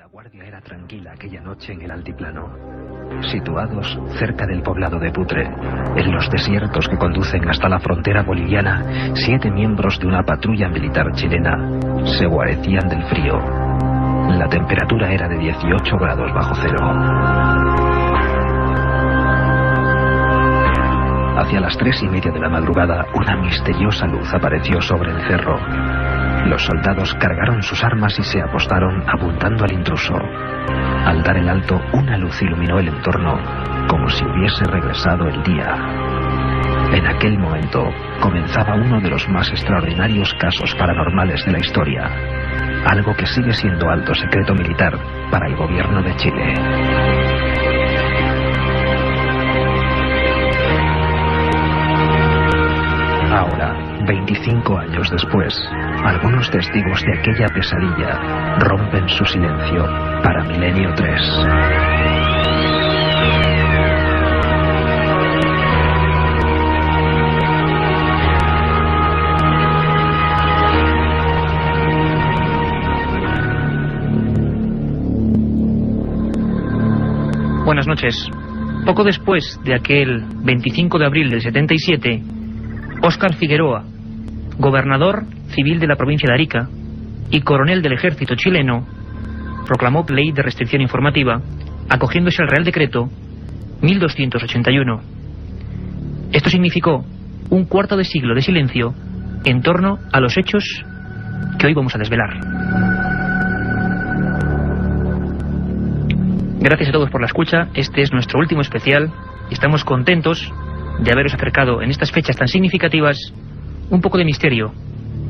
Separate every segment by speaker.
Speaker 1: La guardia era tranquila aquella noche en el altiplano. Situados cerca del poblado de Putre, en los desiertos que conducen hasta la frontera boliviana, 7 miembros de una patrulla militar chilena se guarecían del frío. La temperatura era de 18 grados bajo cero. Hacia las 3:30 de la madrugada, una misteriosa luz apareció sobre el cerro. Los soldados cargaron sus armas y se apostaron apuntando al intruso. Al dar el alto, una luz iluminó el entorno como si hubiese regresado el día. En aquel momento comenzaba uno de los más extraordinarios casos paranormales de la historia. Algo que sigue siendo alto secreto militar para el gobierno de Chile. Ahora, 25 años después, algunos testigos de aquella pesadilla rompen su silencio para Milenio 3.
Speaker 2: Buenas noches. Poco después de aquel 25 de abril del 77, Óscar Figueroa, gobernador civil de la provincia de Arica y coronel del ejército chileno, proclamó ley de restricción informativa, acogiéndose al Real Decreto 1281. Esto significó un cuarto de siglo de silencio en torno a los hechos que hoy vamos a desvelar. Gracias a todos por la escucha. Este es nuestro último especial y estamos contentos de haberos acercado en estas fechas tan significativas un poco de misterio,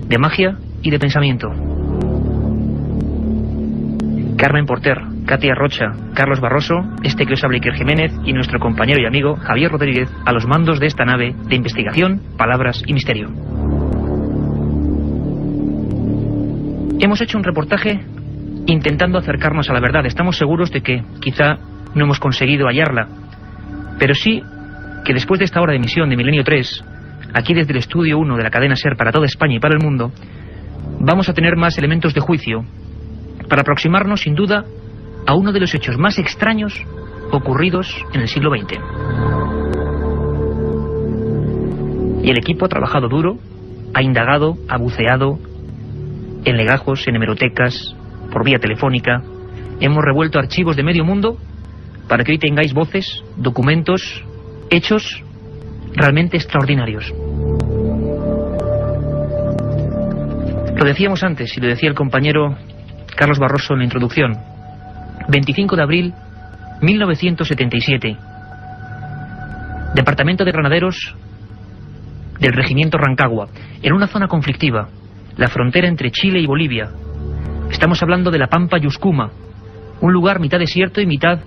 Speaker 2: de magia y de pensamiento. Carmen Porter, Katia Rocha, Carlos Barroso, este que os habla Iker Jiménez y nuestro compañero y amigo Javier Rodríguez a los mandos de esta nave de investigación, palabras y misterio. Hemos hecho un reportaje intentando acercarnos a la verdad. Estamos seguros de que quizá no hemos conseguido hallarla, pero sí que después de esta hora de emisión de Milenio 3, aquí desde el estudio 1 de la cadena SER para toda España y para el mundo, vamos a tener más elementos de juicio para aproximarnos sin duda a uno de los hechos más extraños ocurridos en el siglo XX. Y el equipo ha trabajado duro, ha indagado, ha buceado en legajos, en hemerotecas, por vía telefónica. Hemos revuelto archivos de medio mundo para que hoy tengáis voces, documentos, hechos realmente extraordinarios. Lo decíamos antes y lo decía el compañero Carlos Barroso en la introducción. 25 de abril 1977. Departamento de Granaderos del Regimiento Rancagua, en una zona conflictiva, la frontera entre Chile y Bolivia. Estamos hablando de la Pampa Yuscuma, un lugar mitad desierto y mitad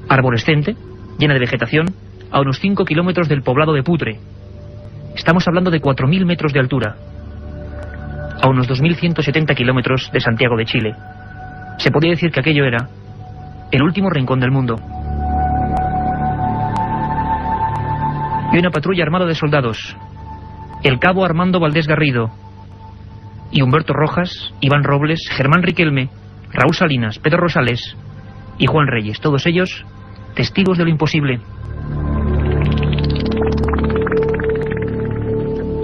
Speaker 2: arborescente, llena de vegetación, a unos 5 kilómetros del poblado de Putre. Estamos hablando de 4.000 metros de altura, a unos 2.170 kilómetros de Santiago de Chile. Se podría decir que aquello era el último rincón del mundo. Y una patrulla armada de soldados, el cabo Armando Valdés Garrido, y Humberto Rojas, Iván Robles, Germán Riquelme, Raúl Salinas, Pedro Rosales y Juan Reyes, todos ellos testigos de lo imposible.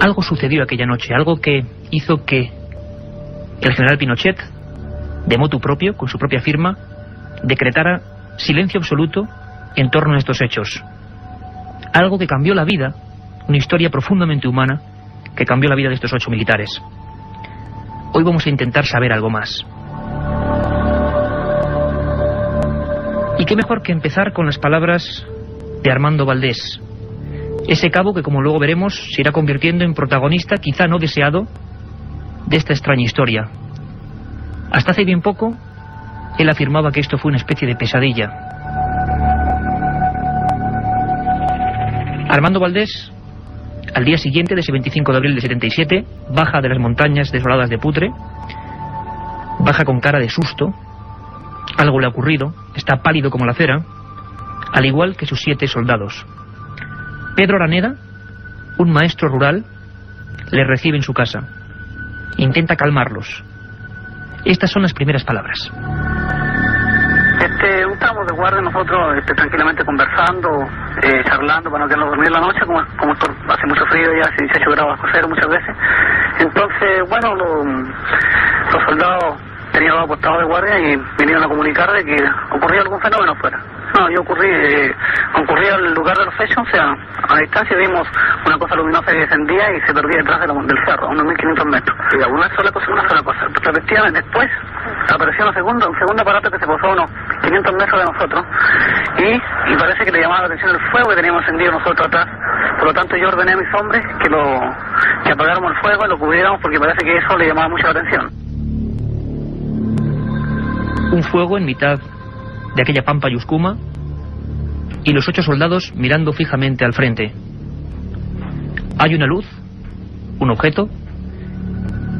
Speaker 2: Algo sucedió aquella noche, algo que hizo que el general Pinochet, de motu propio, con su propia firma, decretara silencio absoluto en torno a estos hechos. Algo que cambió la vida, una historia profundamente humana, que cambió la vida de estos 8 militares. Hoy vamos a intentar saber algo más. Y qué mejor que empezar con las palabras de Armando Valdés, ese cabo que, como luego veremos, se irá convirtiendo en protagonista, quizá no deseado, de esta extraña historia. Hasta hace bien poco, él afirmaba que esto fue una especie de pesadilla. Armando Valdés, al día siguiente de ese 25 de abril de 77, baja de las montañas desoladas de Putre, baja con cara de susto. Algo le ha ocurrido, está pálido como la cera, al igual que sus 7 soldados. Pedro Araneda, un maestro rural, le recibe en su casa. Intenta calmarlos. Estas son las primeras palabras.
Speaker 3: Estábamos de guardia nosotros tranquilamente conversando, charlando para no quedarnos dormir la noche, como hace mucho frío, ya hace 18 grados bajo cero muchas veces. Entonces, bueno, los soldados tenían los apostados de guardia y vinieron a comunicar de que ocurría algún fenómeno afuera. No, yo concurrí al lugar de los hechos, o sea, a la distancia vimos una cosa luminosa que descendía y se perdía detrás del cerro, a unos 1500 metros. Y una sola cosa. Efectivamente, después apareció un segundo aparato que se posó a unos 500 metros de nosotros y parece que le llamaba la atención el fuego que teníamos encendido nosotros atrás. Por lo tanto, yo ordené a mis hombres que apagáramos el fuego y lo cubriéramos porque parece que eso le llamaba mucho la atención.
Speaker 2: Un fuego en mitad de aquella pampa Yuscuma y los 8 soldados mirando fijamente al frente. Hay una luz, un objeto,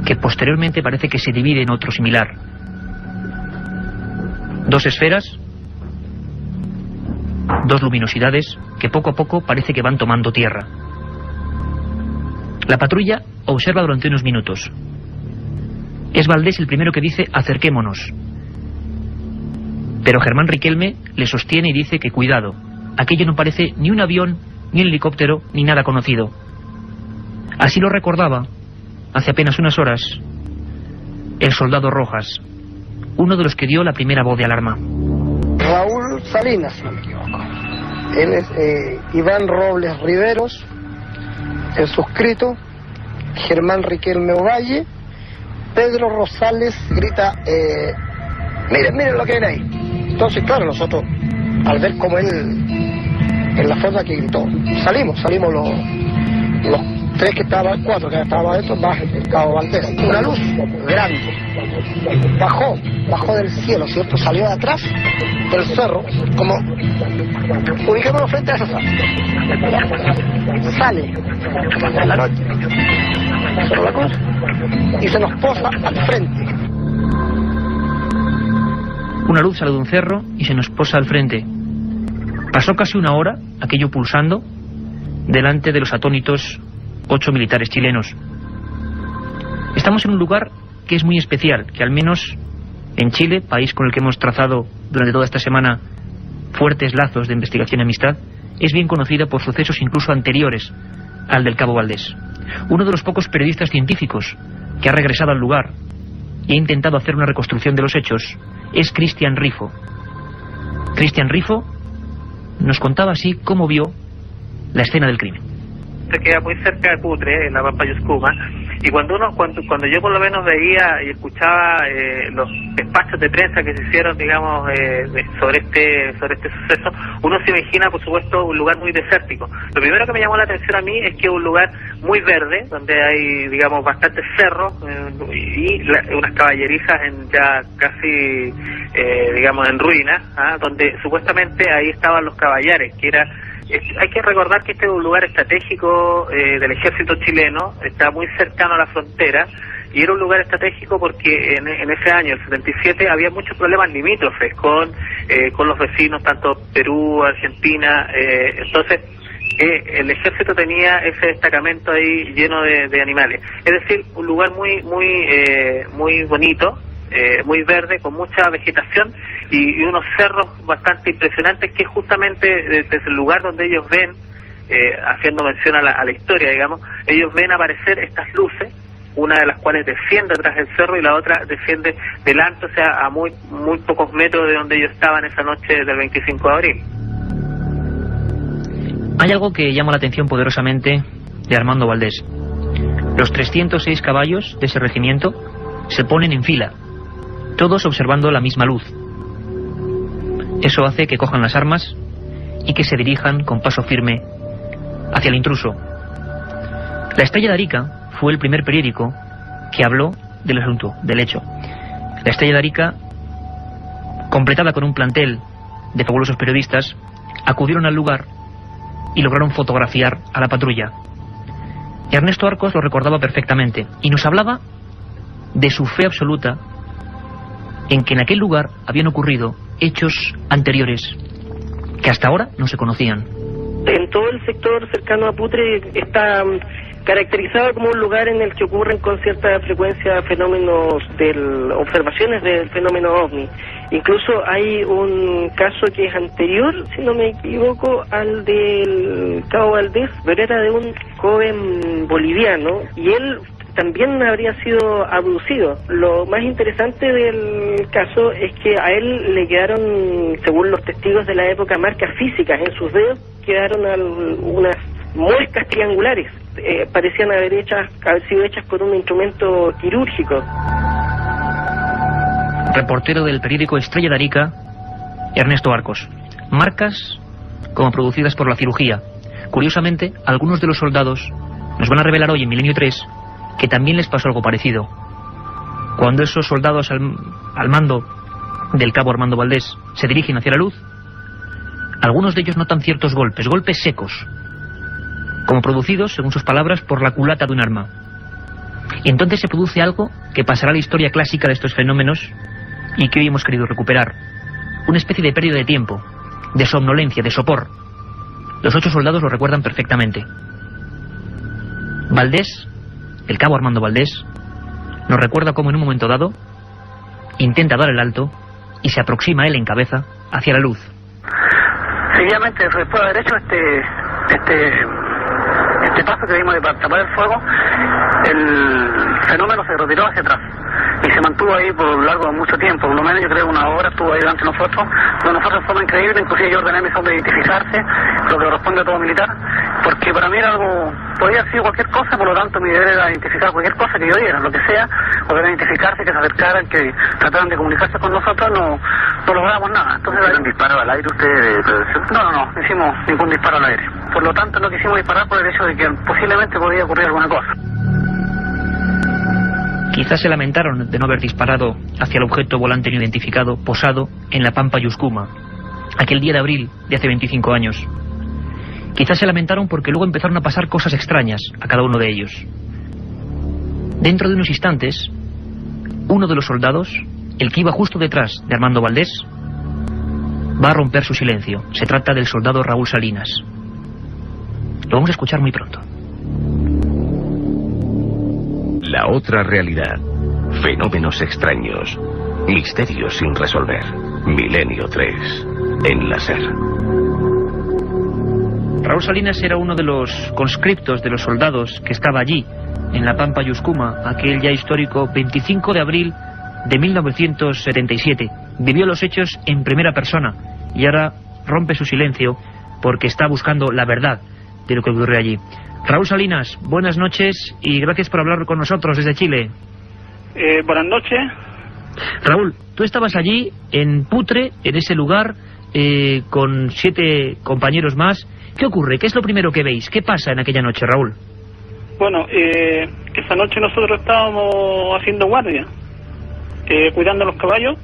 Speaker 2: que posteriormente parece que se divide en otro similar. 2 esferas, 2 luminosidades que poco a poco parece que van tomando tierra. La patrulla observa durante unos minutos. Es Valdés el primero que dice: acerquémonos. Pero Germán Riquelme le sostiene y dice que cuidado, aquello no parece ni un avión, ni un helicóptero, ni nada conocido. Así lo recordaba, hace apenas unas horas, el soldado Rojas, uno de los que dio la primera voz de alarma.
Speaker 4: Raúl Salinas, si no me equivoco. Él es Iván Robles Riveros, el suscrito, Germán Riquelme Ovalle, Pedro Rosales grita, miren lo que viene ahí. Entonces, claro, nosotros, al ver como él, en la forma que gritó, salimos los 3 que estaban, 4 que estaban adentro, más el cabo Valdés. Una luz grande, bajó del cielo, ¿cierto? Salió de atrás del cerro, como, ubicémonos frente a esa sala. Sale en la noche, sobre la cruz, y se nos posa al frente.
Speaker 2: Una luz sale de un cerro y se nos posa al frente. Pasó casi una hora, aquello pulsando, delante de los atónitos 8 militares chilenos. Estamos en un lugar que es muy especial, que al menos en Chile, país con el que hemos trazado durante toda esta semana fuertes lazos de investigación y amistad, es bien conocida por sucesos incluso anteriores al del Cabo Valdés. Uno de los pocos periodistas científicos que ha regresado al lugar y ha intentado hacer una reconstrucción de los hechos es Cristian Rifo. Cristian Rifo nos contaba así cómo vio la escena del crimen.
Speaker 3: Se queda muy cerca de Putre, en la pampa Yuscuma, y cuando yo por lo menos veía y escuchaba los despachos de prensa que se hicieron, digamos, sobre este suceso, uno se imagina, por supuesto, un lugar muy desértico. Lo primero que me llamó la atención a mí es que es un lugar muy verde, donde hay, digamos, bastantes cerros y unas caballerizas ya casi, digamos, en ruinas, donde supuestamente ahí estaban los caballares, que era... Hay que recordar que este es un lugar estratégico del ejército chileno, está muy cercano a la frontera, y era un lugar estratégico porque en ese año, el 77, había muchos problemas limítrofes con los vecinos, tanto Perú, Argentina, entonces el ejército tenía ese destacamento ahí lleno de animales. Es decir, un lugar muy bonito, muy verde, con mucha vegetación y unos cerros bastante impresionantes, que justamente desde el lugar donde ellos ven, haciendo mención a la historia, digamos, ellos ven aparecer estas luces, una de las cuales desciende atrás del cerro y la otra desciende delante, o sea, a muy pocos metros de donde ellos estaban esa noche del 25 de abril.
Speaker 2: Hay algo que llama la atención poderosamente de Armando Valdés. Los 306 caballos de ese regimiento se ponen en fila, todos observando la misma luz. Eso hace que cojan las armas y que se dirijan con paso firme hacia el intruso. La Estrella de Arica fue el primer periódico que habló del asunto, del hecho. La Estrella de Arica, completada con un plantel de fabulosos periodistas, acudieron al lugar y lograron fotografiar a la patrulla. Ernesto Arcos lo recordaba perfectamente y nos hablaba de su fe absoluta en que en aquel lugar habían ocurrido hechos anteriores que hasta ahora no se conocían.
Speaker 5: En todo el sector cercano a Putre está caracterizado como un lugar en el que ocurren con cierta frecuencia fenómenos observaciones del fenómeno OVNI. Incluso hay un caso que es anterior, si no me equivoco, al del Cabo Valdés, pero era de un joven boliviano, y él también habría sido abducido. Lo más interesante del caso es que a él le quedaron, según los testigos de la época, marcas físicas en sus dedos, quedaron unas muescas triangulares, parecían haber sido hechas por un instrumento quirúrgico.
Speaker 2: Reportero del periódico Estrella de Arica, Ernesto Arcos. Marcas como producidas por la cirugía. Curiosamente, algunos de los soldados nos van a revelar hoy en Milenio 3 que también les pasó algo parecido. Cuando esos soldados al mando del cabo Armando Valdés se dirigen hacia la luz, algunos de ellos notan ciertos golpes secos, como producidos, según sus palabras, por la culata de un arma. Y entonces se produce algo que pasará a la historia clásica de estos fenómenos y que hoy hemos querido recuperar. Una especie de pérdida de tiempo, de somnolencia, de sopor. Los 8 soldados lo recuerdan perfectamente. Valdés, el cabo Armando Valdés, nos recuerda cómo en un momento dado intenta dar el alto y se aproxima él en cabeza hacia la luz.
Speaker 6: Seguidamente, después de haber hecho este paso que vimos de tapar el fuego, el fenómeno se retiró hacia atrás y se mantuvo ahí por largo de mucho tiempo, por lo menos yo creo 1 hora estuvo ahí delante de nosotros, de forma increíble. Inclusive yo ordené a mis hombres identificarse, lo que corresponde a todo militar, porque para mí era algo, podía haber sido cualquier cosa, por lo tanto mi deber era identificar cualquier cosa que yo viera, lo que sea, poder identificarse, que se acercaran, que trataran de comunicarse con nosotros. No logramos nada. Entonces, ¿un disparo al aire usted? No hicimos ningún disparo al aire. Por lo tanto no quisimos disparar por el hecho de que posiblemente podía ocurrir alguna cosa.
Speaker 2: Quizás se lamentaron de no haber disparado hacia el objeto volante no identificado posado en la Pampa Yuscuma, aquel día de abril de hace 25 años. Quizás se lamentaron porque luego empezaron a pasar cosas extrañas a cada uno de ellos. Dentro de unos instantes, uno de los soldados, el que iba justo detrás de Armando Valdés, va a romper su silencio. Se trata del soldado Raúl Salinas. Lo vamos a escuchar muy pronto.
Speaker 7: La otra realidad. Fenómenos extraños. Misterios sin resolver. Milenio 3. En la SER.
Speaker 2: Raúl Salinas era uno de los conscriptos de los soldados que estaba allí, en la Pampa Yuscuma, aquel ya histórico 25 de abril de 1977. Vivió los hechos en primera persona y ahora rompe su silencio porque está buscando la verdad de lo que ocurrió allí. Raúl Salinas, buenas noches y gracias por hablar con nosotros desde Chile.
Speaker 6: Buenas noches.
Speaker 2: Raúl, tú estabas allí en Putre, en ese lugar, con 7 compañeros más. ¿Qué ocurre? ¿Qué es lo primero que veis? ¿Qué pasa en aquella noche, Raúl?
Speaker 6: Bueno, esa noche nosotros estábamos haciendo guardia, cuidando los caballos.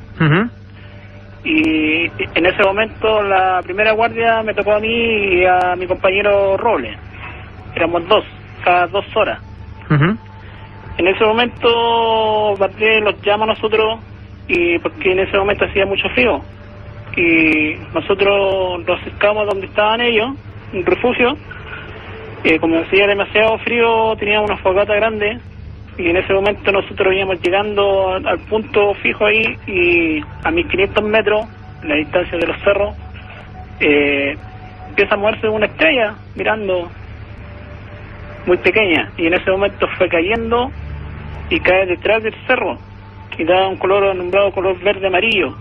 Speaker 6: Y en ese momento la primera guardia me tocó a mí y a mi compañero Robles. Éramos 2, cada 2 horas. En ese momento Bardet los llama a nosotros, y porque en ese momento hacía mucho frío, y nosotros nos acercamos donde estaban ellos, un refugio. Como hacía demasiado frío, teníamos una fogata grande, y en ese momento nosotros íbamos llegando al punto fijo ahí, y a 1500 metros, la distancia de los cerros, empieza a moverse una estrella mirando, muy pequeña, y en ese momento fue cayendo y cae detrás del cerro y da un color nombrado color verde amarillo.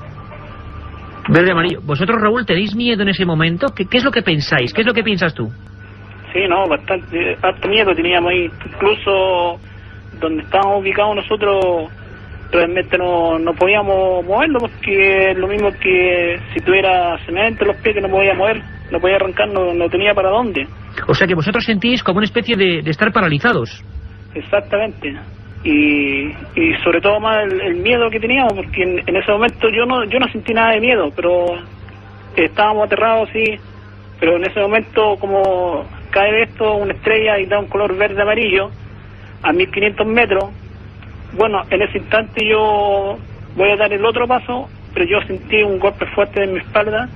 Speaker 2: Verde amarillo. ¿Vosotros, Raúl, tenéis miedo en ese momento? ¿Qué es lo que pensáis? ¿Qué es lo que piensas tú?
Speaker 6: Sí, no, bastante, harto miedo teníamos ahí. Incluso donde estábamos ubicados nosotros realmente no podíamos moverlo, porque es lo mismo que si tuviera cemento en los pies, que no podía mover, no podía arrancar, no tenía para dónde.
Speaker 2: O sea que vosotros sentís como una especie de estar paralizados.
Speaker 6: Exactamente. Y sobre todo más el miedo que teníamos, porque en ese momento yo no sentí nada de miedo, pero estábamos aterrados, sí. Pero en ese momento, como cae esto, una estrella y da un color verde amarillo a 1500 metros, bueno, en ese instante yo voy a dar el otro paso, pero yo sentí un golpe fuerte en mi espalda,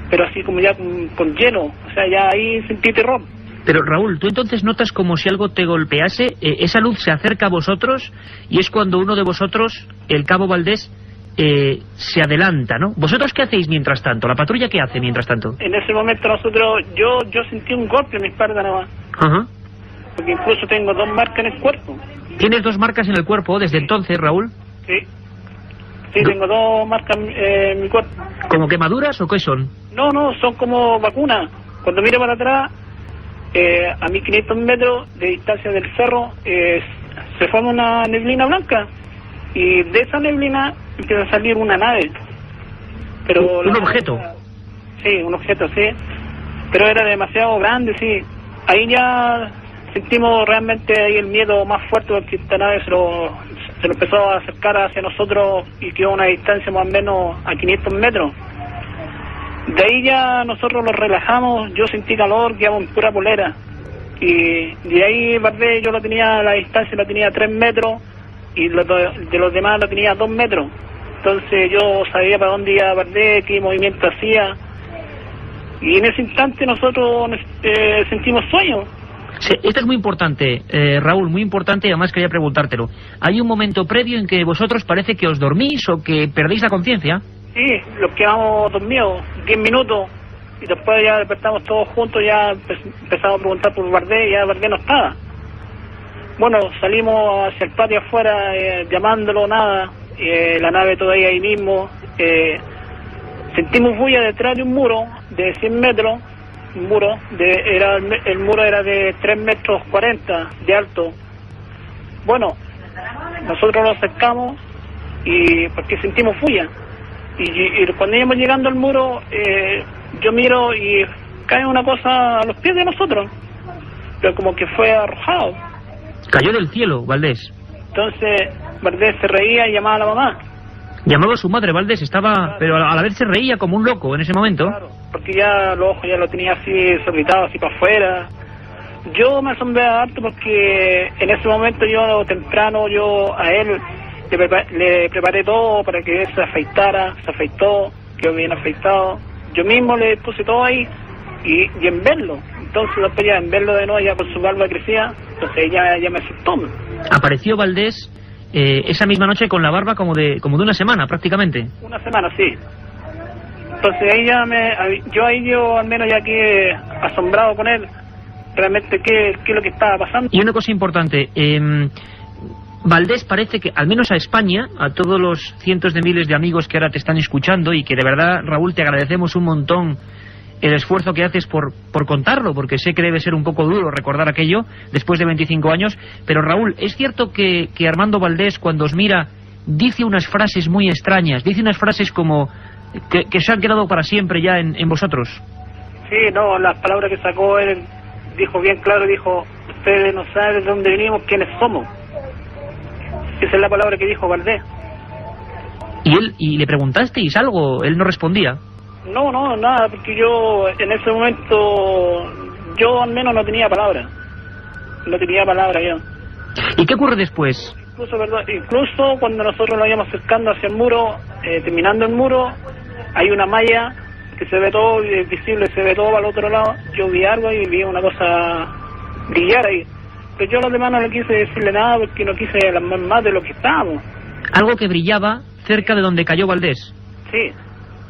Speaker 6: pero así como ya con hielo, o sea, ya ahí sentí terror.
Speaker 2: Pero Raúl, tú entonces notas como si algo te golpease, esa luz se acerca a vosotros y es cuando uno de vosotros, el cabo Valdés, se adelanta, ¿no? ¿Vosotros qué hacéis mientras tanto? ¿La patrulla qué hace mientras tanto?
Speaker 5: En ese momento nosotros, yo sentí un golpe en mi espalda nada más.
Speaker 2: Ajá.
Speaker 5: Porque incluso tengo 2 marcas en el cuerpo.
Speaker 2: ¿Tienes 2 marcas en el cuerpo desde entonces, Raúl?
Speaker 5: Sí. Sí, tengo 2 marcas en mi cuerpo.
Speaker 2: ¿Como quemaduras o qué son?
Speaker 5: No, son como vacunas. Cuando miro para atrás, a 1500 metros de distancia del cerro, se forma una neblina blanca. Y de esa neblina empieza a salir una nave. Pero
Speaker 2: ¿Un objeto?
Speaker 5: Sí, un objeto, sí. Pero era demasiado grande, sí. Ahí ya sentimos realmente ahí el miedo más fuerte, porque esta nave se lo empezó a acercar hacia nosotros y quedó a una distancia más o menos a 500 metros. De ahí ya nosotros nos relajamos, yo sentí calor, quedamos en pura polera. Y de ahí Valdés yo lo tenía a la distancia, lo tenía a 3 metros y de los demás lo tenía a 2 metros. Entonces yo sabía para dónde iba Valdés, qué movimiento hacía. Y en ese instante nosotros sentimos sueño.
Speaker 2: Sí, esto es muy importante, Raúl, muy importante, y además quería preguntártelo. ¿Hay un momento previo en que vosotros parece que os dormís o que perdéis la conciencia?
Speaker 5: Sí, los quedamos dormidos 10 minutos y después ya despertamos todos juntos, ya empezamos a preguntar por Valdés y ya Valdés no estaba. Bueno, salimos hacia el patio afuera llamándolo, nada, la nave todavía ahí mismo. Sentimos bulla detrás de un muro de 100 metros, el muro era de 3 metros 40 de alto. Bueno, nosotros nos acercamos y porque sentimos bulla. Y cuando íbamos llegando al muro, yo miro y cae una cosa a los pies de nosotros, pero como que fue arrojado.
Speaker 2: Cayó del cielo, Valdés.
Speaker 5: Entonces Valdés se reía y llamaba a la mamá.
Speaker 2: Llamaba a su madre, Valdés, estaba... pero a la vez se reía como un loco en ese momento.
Speaker 5: Claro, porque ya los ojos ya lo tenía así desorbitados, así para afuera. Yo me asombré harto porque en ese momento yo temprano, a él le preparé todo para que él se afeitara, se afeitó, quedó bien afeitado. Yo mismo le puse todo ahí y en verlo. Entonces después ya en verlo de nuevo, ya con su barba crecía, entonces ya me asustó.
Speaker 2: Apareció Valdés esa misma noche con la barba como de una semana prácticamente.
Speaker 5: Una semana, sí. Entonces ahí yo al menos ya quedé asombrado con él, realmente qué es lo que estaba pasando.
Speaker 2: Y una cosa importante, Valdés parece que, al menos a España, a todos los cientos de miles de amigos que ahora te están escuchando, y que de verdad, Raúl, te agradecemos un montón el esfuerzo que haces por contarlo, porque sé que debe ser un poco duro recordar aquello después de 25 años, pero Raúl, ¿es cierto que Armando Valdés, cuando os mira, dice unas frases muy extrañas, dice unas frases como que se han quedado para siempre ya en vosotros?
Speaker 5: Sí, no, las palabras que sacó él, dijo bien claro, dijo, ustedes no saben de dónde venimos, quiénes somos. Esa es la palabra que dijo Valdés.
Speaker 2: ¿Y le preguntasteis algo? Él no respondía.
Speaker 5: No, nada, porque yo en ese momento, yo al menos no tenía palabra. No tenía palabra yo.
Speaker 2: ¿Y qué ocurre después?
Speaker 5: Incluso cuando nosotros nos íbamos acercando hacia el muro, terminando el muro, hay una malla que se ve todo, es visible, se ve todo para el otro lado. Yo vi algo y vi una cosa brillar ahí. Pero yo a los demás no le quise decirle nada porque no quise alarmar más de lo que estábamos.
Speaker 2: Algo que brillaba cerca de donde cayó Valdés.
Speaker 5: Sí.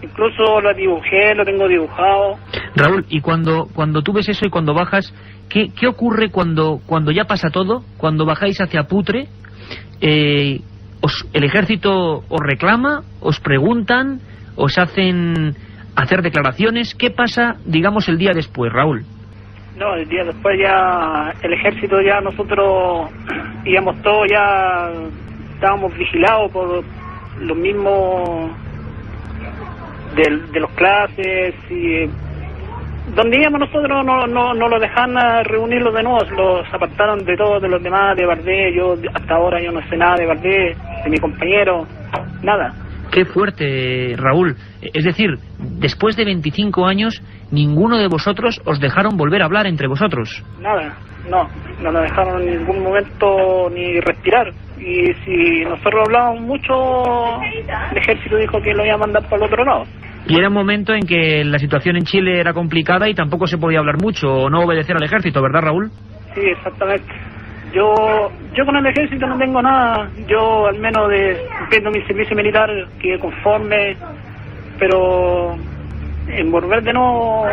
Speaker 5: Incluso lo dibujé, lo tengo dibujado.
Speaker 2: Raúl, y cuando tú ves eso y cuando bajas, ¿qué ocurre cuando ya pasa todo? Cuando bajáis hacia Putre, el ejército os reclama, os preguntan, os hacen hacer declaraciones. ¿Qué pasa, digamos, el día después, Raúl?
Speaker 5: No, el día después ya el ejército, ya nosotros íbamos todos, ya estábamos vigilados por los mismos de los clases, y donde íbamos nosotros no lo dejaban reunirlos de nuevo, los apartaron de todos, de los demás, de Valdés. Yo hasta ahora yo no sé nada de Valdés, de mi compañero, nada. Qué fuerte, Raúl. Es decir, después de 25 años, ninguno de vosotros os dejaron volver a hablar entre vosotros. Nada, no nos dejaron en ningún momento ni respirar. Y si nosotros hablábamos mucho, el ejército dijo que lo iba a mandar para el otro lado.
Speaker 2: Y era un momento en que la situación en Chile era complicada y tampoco se podía hablar mucho o no obedecer al ejército, ¿verdad, Raúl?
Speaker 6: Sí, exactamente. Yo con el ejército no tengo nada. Yo al menos cumpliendo mi servicio militar quedé conforme, pero en volver de no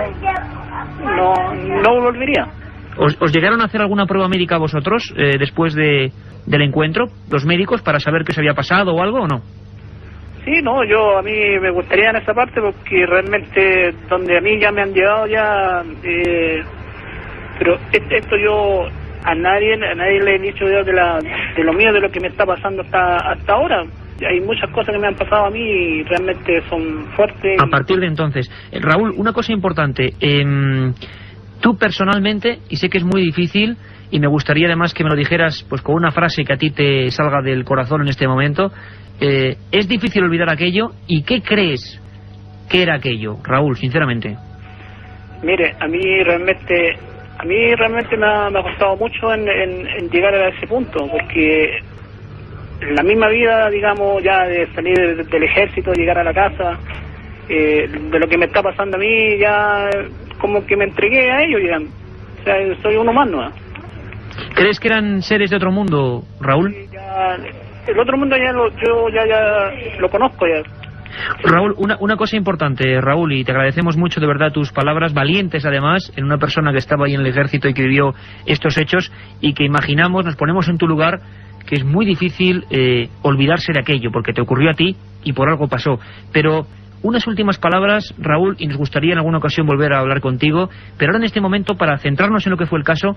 Speaker 6: volvería.
Speaker 2: ¿Os llegaron a hacer alguna prueba médica vosotros después del encuentro, los médicos, para saber qué se había pasado o algo o no?
Speaker 6: Sí, no, a mí me gustaría en esa parte porque realmente donde a mí ya me han llevado ya, pero esto yo a nadie le he dicho de lo mío, de lo que me está pasando hasta ahora. Hay muchas cosas que me han pasado a mí y realmente son fuertes.
Speaker 2: A partir de entonces, Raúl, una cosa importante, tú personalmente, y sé que es muy difícil, y me gustaría además que me lo dijeras pues con una frase que a ti te salga del corazón en este momento, ¿es difícil olvidar aquello? ¿Y qué crees que era aquello, Raúl, sinceramente?
Speaker 6: Mire, a mí realmente me ha costado mucho en llegar a ese punto, porque en la misma vida, digamos, ya de salir del ejército, llegar a la casa, de lo que me está pasando a mí, ya como que me entregué a ellos, digamos. O sea, soy uno más, ¿no?
Speaker 2: ¿Crees que eran seres de otro mundo, Raúl?
Speaker 6: Sí, el otro mundo yo ya lo conozco ya.
Speaker 2: Raúl, una cosa importante, Raúl, y te agradecemos mucho de verdad tus palabras valientes, además, en una persona que estaba ahí en el ejército y que vivió estos hechos y que imaginamos, nos ponemos en tu lugar, que es muy difícil olvidarse de aquello, porque te ocurrió a ti y por algo pasó. Pero unas últimas palabras, Raúl, y nos gustaría en alguna ocasión volver a hablar contigo, pero ahora en este momento, para centrarnos en lo que fue el caso,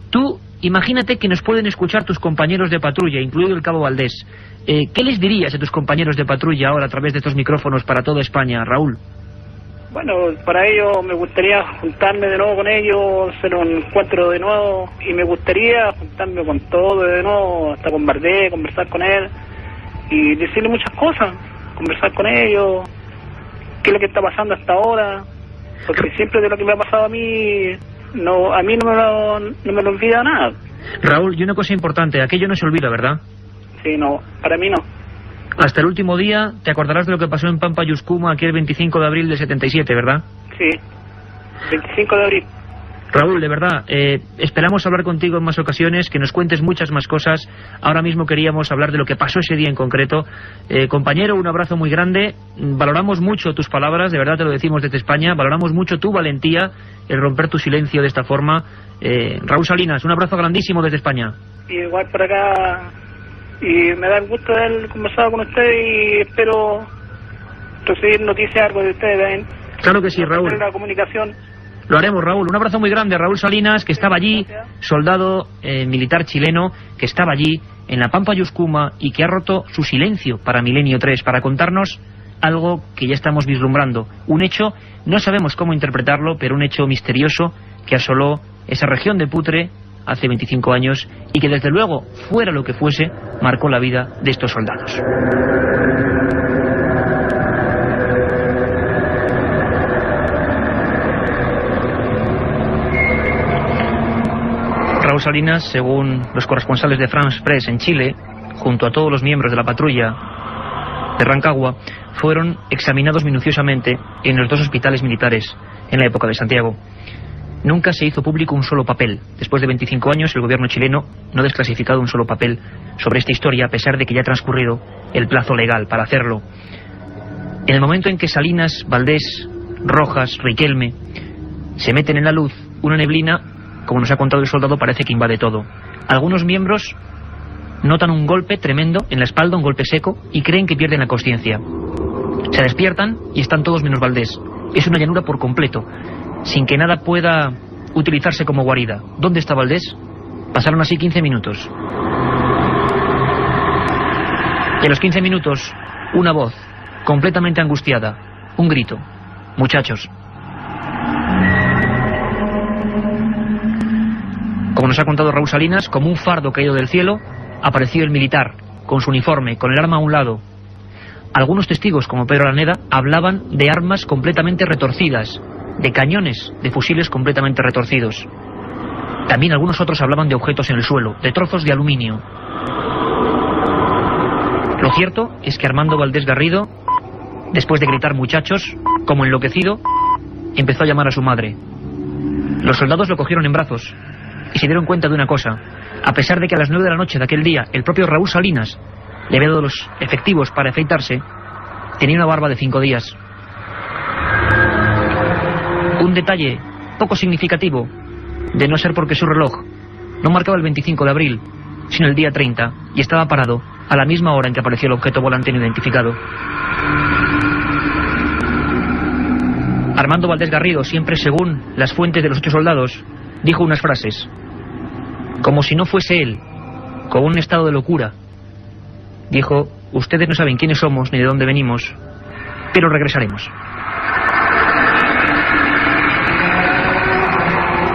Speaker 2: tú imagínate que nos pueden escuchar tus compañeros de patrulla, incluido el cabo Valdés. ¿Qué les dirías a tus compañeros de patrulla ahora a través de estos micrófonos para toda España, Raúl?
Speaker 6: Bueno, para ello me gustaría juntarme de nuevo con ellos, hacer un encuentro de nuevo, y me gustaría juntarme con todo de nuevo, hasta con Valdés, conversar con él y decirle muchas cosas, conversar con ellos, qué es lo que está pasando hasta ahora, porque siempre de lo que me ha pasado a mí no me lo olvida nada.
Speaker 2: Raúl, y una cosa importante, aquello no se olvida, ¿verdad?
Speaker 6: Sí, no, para mí no.
Speaker 2: Hasta el último día te acordarás de lo que pasó en Pampa Yuscuma aquel 25 de abril del 77, ¿verdad?
Speaker 6: Sí, 25 de abril.
Speaker 2: Raúl, de verdad, esperamos hablar contigo en más ocasiones, que nos cuentes muchas más cosas. Ahora mismo queríamos hablar de lo que pasó ese día en concreto. Compañero, un abrazo muy grande. Valoramos mucho tus palabras, de verdad te lo decimos desde España. Valoramos mucho tu valentía, el romper tu silencio de esta forma. Raúl Salinas, un abrazo grandísimo desde España.
Speaker 6: Igual por acá, y me da el gusto de haber conversado con usted y espero recibir noticias, algo de ustedes también.
Speaker 2: Claro que sí, Raúl.
Speaker 6: La comunicación.
Speaker 2: Lo haremos, Raúl. Un abrazo muy grande a Raúl Salinas, que estaba allí, soldado militar chileno, que estaba allí en la Pampa Yuscuma y que ha roto su silencio para Milenio 3, para contarnos algo que ya estamos vislumbrando. Un hecho, no sabemos cómo interpretarlo, pero un hecho misterioso que asoló esa región de Putre hace 25 años y que desde luego, fuera lo que fuese, marcó la vida de estos soldados. Raúl Salinas, según los corresponsales de France Press en Chile, junto a todos los miembros de la patrulla de Rancagua, fueron examinados minuciosamente en los dos hospitales militares en la época de Santiago. Nunca se hizo público un solo papel. Después de 25 años, el gobierno chileno no ha desclasificado un solo papel sobre esta historia, a pesar de que ya ha transcurrido el plazo legal para hacerlo. En el momento en que Salinas, Valdés, Rojas, Riquelme se meten en la luz, una neblina, como nos ha contado el soldado, parece que invade todo. Algunos miembros notan un golpe tremendo en la espalda, un golpe seco, y creen que pierden la consciencia. Se despiertan y están todos menos Valdés. Es una llanura por completo, sin que nada pueda utilizarse como guarida. ¿Dónde está Valdés? Pasaron así 15 minutos. Y a los 15 minutos, una voz, completamente angustiada, un grito: muchachos. Como nos ha contado Raúl Salinas, como un fardo caído del cielo, apareció el militar, con su uniforme, con el arma a un lado. Algunos testigos, como Pedro Araneda, hablaban de armas completamente retorcidas, de cañones, de fusiles completamente retorcidos. También algunos otros hablaban de objetos en el suelo, de trozos de aluminio. Lo cierto es que Armando Valdés Garrido, después de gritar muchachos, como enloquecido, empezó a llamar a su madre. Los soldados lo cogieron en brazos y se dieron cuenta de una cosa. A pesar de que a las 9 de la noche de aquel día el propio Raúl Salinas le había dado los efectivos para afeitarse, tenía una barba de 5 días. Un detalle poco significativo, de no ser porque su reloj no marcaba el 25 de abril, sino el día 30, y estaba parado a la misma hora en que apareció el objeto volante no identificado. Armando Valdés Garrido, siempre según las fuentes de los 8 soldados, dijo unas frases, como si no fuese él, con un estado de locura. Dijo: ustedes no saben quiénes somos ni de dónde venimos, pero regresaremos.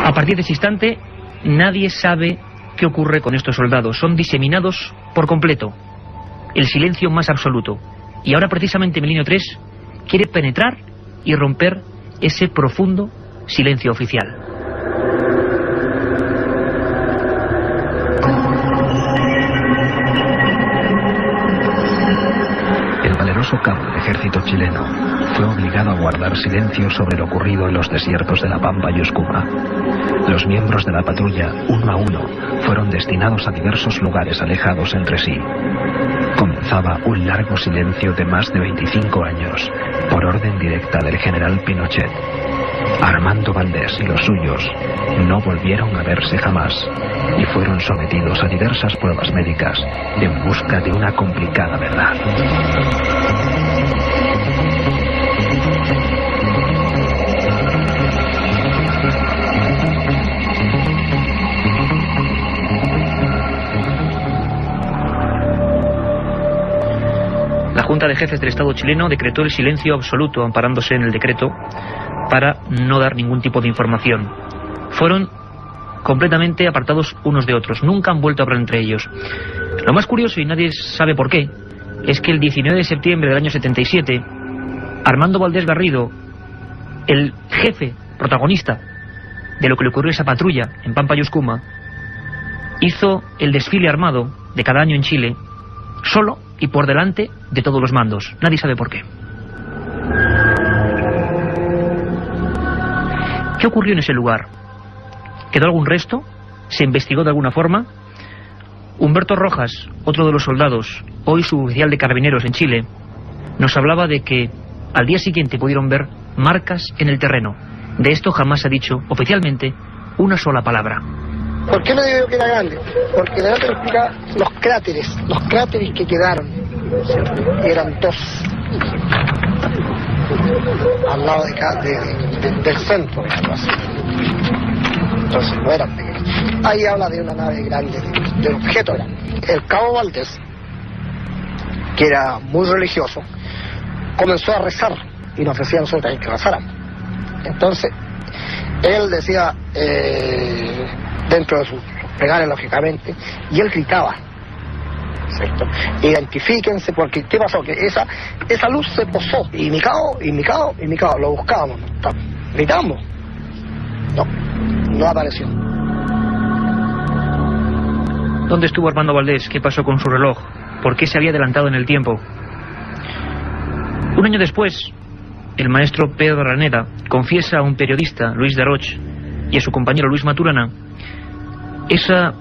Speaker 2: A partir de ese instante, nadie sabe qué ocurre con estos soldados. Son diseminados por completo. El silencio más absoluto. Y ahora precisamente Milenio 3 quiere penetrar y romper ese profundo silencio oficial.
Speaker 1: El valeroso cabo del ejército chileno fue obligado a guardar silencio sobre lo ocurrido en los desiertos de la Pampa y Uskuma. Los miembros de la patrulla, uno a uno, fueron destinados a diversos lugares alejados entre sí. Comenzaba un largo silencio de más de 25 años, por orden directa del general Pinochet. Armando Valdés y los suyos no volvieron a verse jamás y fueron sometidos a diversas pruebas médicas en busca de una complicada verdad.
Speaker 2: La Junta de Jefes del Estado chileno decretó el silencio absoluto, amparándose en el decreto, para no dar ningún tipo de información. Fueron completamente apartados unos de otros, nunca han vuelto a hablar entre ellos. Lo más curioso, y nadie sabe por qué, es que el 19 de septiembre del año 77, Armando Valdés Garrido, el jefe protagonista de lo que le ocurrió a esa patrulla en Pampa y Uskuma, hizo el desfile armado de cada año en Chile, solo y por delante de todos los mandos. Nadie sabe por qué. ¿Qué ocurrió en ese lugar? ¿Quedó algún resto? ¿Se investigó de alguna forma? Humberto Rojas, otro de los soldados, hoy suboficial de Carabineros en Chile, nos hablaba de que al día siguiente pudieron ver marcas en el terreno. De esto jamás ha dicho oficialmente una sola palabra.
Speaker 4: ¿Por qué no digo que era grande? Porque la otra explica los cráteres que quedaron, ¿cierto? Eran 2 al lado del centro, digamos así. Entonces no eran pequeños. Ahí habla de una nave grande, de un objeto grande. El cabo Valdés, que era muy religioso, comenzó a rezar y nos ofrecía a nosotros también que rezáramos. Entonces él decía, dentro de sus plegarias lógicamente, y él gritaba, ¿cierto? Identifíquense, porque ¿qué pasó? Que esa luz se posó, y mi cabo, lo buscábamos, ¿no? Gritamos, no apareció.
Speaker 2: ¿Dónde estuvo Armando Valdés? ¿Qué pasó con su reloj? ¿Por qué se había adelantado en el tiempo? Un año después, el maestro Pedro Araneda confiesa a un periodista, Luis Daroch, y a su compañero Luis Maturana, esa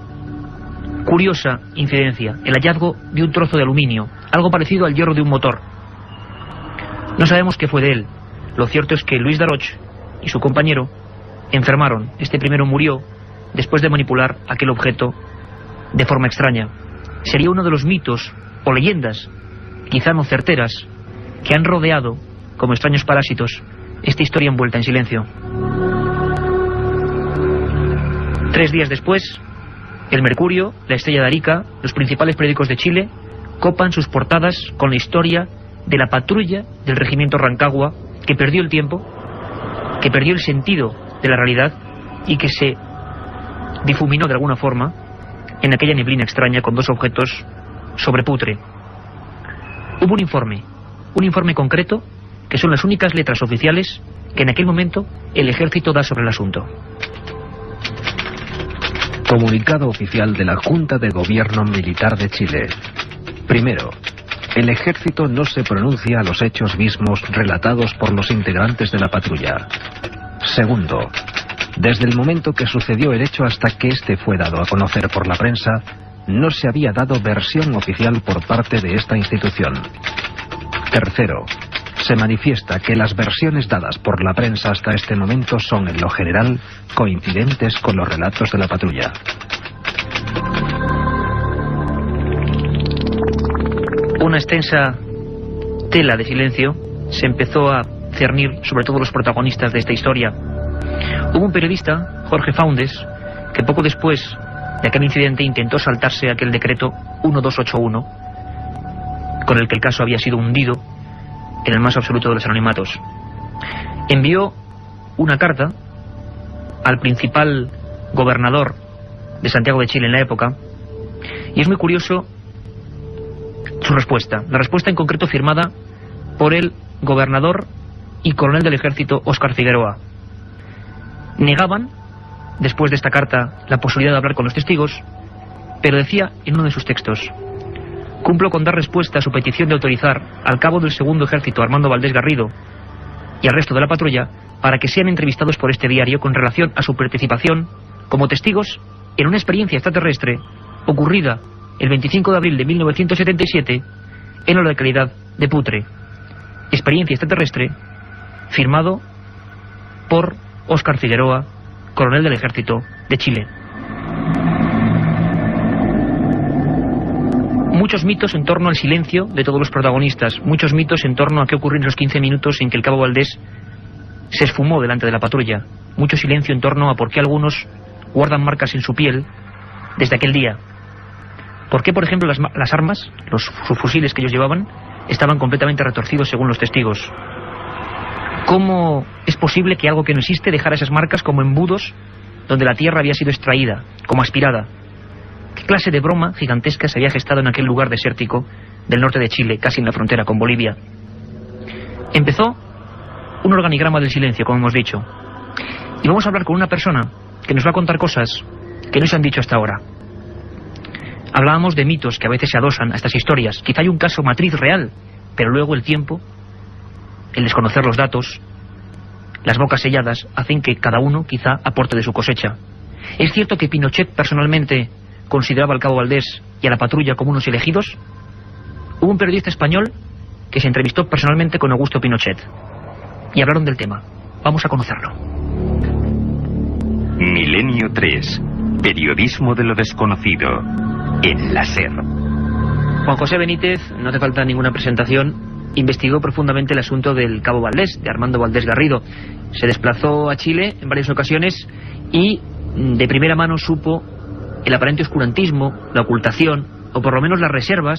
Speaker 2: curiosa incidencia, el hallazgo de un trozo de aluminio, algo parecido al hierro de un motor. No sabemos qué fue de él. Lo cierto es que Luis Daroch y su compañero enfermaron. Este primero murió después de manipular aquel objeto de forma extraña. Sería uno de los mitos o leyendas, quizá no certeras, que han rodeado, como extraños parásitos, esta historia envuelta en silencio. 3 días después, El Mercurio, La Estrella de Arica, los principales periódicos de Chile copan sus portadas con la historia de la patrulla del regimiento Rancagua, que perdió el tiempo, que perdió el sentido de la realidad y que se difuminó de alguna forma en aquella neblina extraña con 2 objetos sobre putre. Hubo un informe concreto, que son las únicas letras oficiales que en aquel momento el ejército da sobre el asunto.
Speaker 1: Comunicado oficial de la Junta de Gobierno Militar de Chile. Primero, El ejército no se pronuncia a los hechos mismos relatados por los integrantes de la patrulla. Segundo, desde el momento que sucedió el hecho hasta que este fue dado a conocer por la prensa, no se había dado versión oficial por parte de esta institución. Tercero, se manifiesta que las versiones dadas por la prensa hasta este momento son, en lo general, coincidentes con los relatos de la patrulla.
Speaker 2: Una extensa tela de silencio se empezó a cernir sobre todos los protagonistas de esta historia. Hubo un periodista, Jorge Faundes, que poco después de aquel incidente intentó saltarse aquel decreto 1281, con el que el caso había sido hundido en el más absoluto de los anonimatos. Envió una carta al principal gobernador de Santiago de Chile en la época, y es muy curioso su respuesta. La respuesta en concreto firmada por el gobernador y coronel del ejército Óscar Figueroa. Negaban, después de esta carta, la posibilidad de hablar con los testigos, pero decía en uno de sus textos: cumplo con dar respuesta a su petición de autorizar al cabo del segundo ejército Armando Valdés Garrido y al resto de la patrulla para que sean entrevistados por este diario con relación a su participación como testigos en una experiencia extraterrestre ocurrida el 25 de abril de 1977 en la localidad de Putre. Experiencia extraterrestre firmado por Óscar Figueroa, coronel del ejército de Chile. Muchos mitos en torno al silencio de todos los protagonistas, muchos mitos en torno a qué ocurrió en esos 15 minutos en que el cabo Valdés se esfumó delante de la patrulla. Mucho silencio en torno a por qué algunos guardan marcas en su piel desde aquel día. ¿Por qué, por ejemplo, las armas, los fusiles que ellos llevaban, estaban completamente retorcidos según los testigos? ¿Cómo es posible que algo que no existe dejara esas marcas como embudos donde la tierra había sido extraída, como aspirada? ¿Qué clase de broma gigantesca se había gestado en aquel lugar desértico del norte de Chile, casi en la frontera con Bolivia? Empezó un organigrama del silencio, como hemos dicho. Y vamos a hablar con una persona que nos va a contar cosas que no se han dicho hasta ahora. Hablábamos de mitos que a veces se adosan a estas historias. Quizá hay un caso matriz real, pero luego el tiempo, el desconocer los datos, las bocas selladas, hacen que cada uno quizá aporte de su cosecha. ¿Es cierto que Pinochet personalmente consideraba al cabo Valdés y a la patrulla como unos elegidos? Hubo un periodista español que se entrevistó personalmente con Augusto Pinochet y hablaron del tema. Vamos a conocerlo.
Speaker 8: Milenio 3. Periodismo de lo desconocido. En la SER.
Speaker 2: Juan José Benítez, no hace falta ninguna presentación, investigó profundamente el asunto del cabo Valdés, de Armando Valdés Garrido. Se desplazó a Chile en varias ocasiones y de primera mano supo el aparente oscurantismo, la ocultación, o por lo menos las reservas